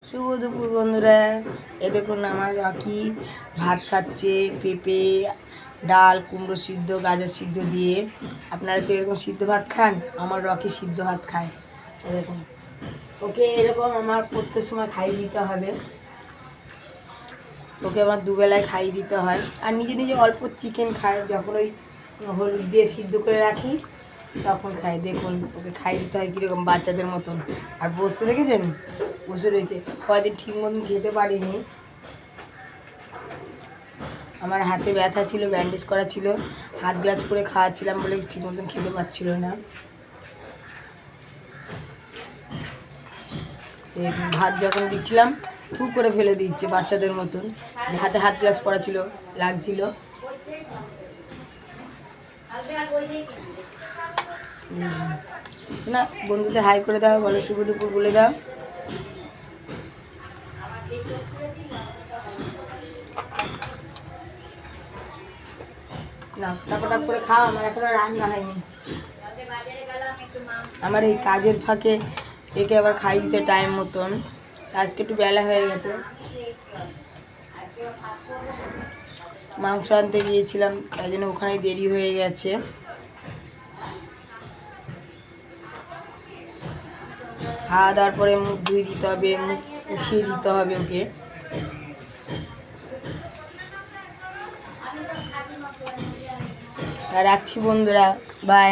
শুভ দুপুর বন্ধুরা। এ দেখুন আমার রকি ভাত খাচ্ছে, পেঁপে, ডাল, কুমড়ো সিদ্ধ, গাজর সিদ্ধ দিয়ে। আপনারা কি এরকম সিদ্ধ ভাত খান? আমার রকি সিদ্ধ ভাত খায়। এ দেখুন, ওকে এরকম আমার প্রত্যেক সময় খাইয়ে দিতে হবে। ওকে আমার দুবেলায় খাইয়ে দিতে হয়। আর নিজে নিজে অল্প চিকেন খায়, যখন ওই হলুদ দিয়ে সিদ্ধ করে রাখি তখন খায়। দেখুন ওকে খাইয়ে দিতে হয় কীরকম বাচ্চাদের মতন। আর বসতে দেখেছেন, বসে রয়েছে। কয়েকদিন ঠিক মতন খেতে পারিনি, আমার হাতে ব্যথা ছিল, ব্যান্ডেজ করা ছিল, হাত গ্লাস করে খাওয়াচ্ছিলাম বলে ঠিক মতন খেতে পারছিল না। যে ভাত যখন দিচ্ছিলাম থু করে ফেলে দিচ্ছে বাচ্চাদের মতন, যে হাতে হাত গ্লাস পরা ছিল, লাগছিল। না, বন্ধুদের হাই করে দাও, বলো শুভ দুপুর বলে দাও। না, ফটাফট করে খাও, আমার এখনো রান্না হয়নি। আমার এই কাজের ফাঁকে একে আবার খাই দিতে টাইম মতন, আজকে একটু বেলা হয়ে গেছে। মাংস আনতে গিয়েছিলাম, তাই জন্য ওখানে দেরি হয়ে গেছে। খাওয়া দাওয়ার পরে মুখ ধুয়ে দিতে হবে, মুখ উঠিয়ে দিতে হবে ওকে। রাখছি বন্ধুরা, বাই।